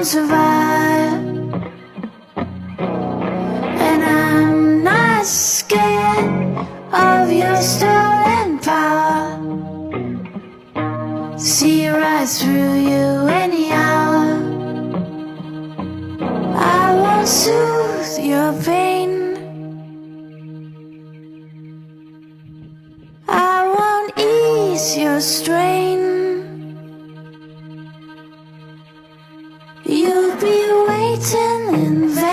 won't survive. And I'm not scared of your stolen power. See right through you anyhow. I won't soothe your pain. I won't ease your strain. You'll be waiting in vain.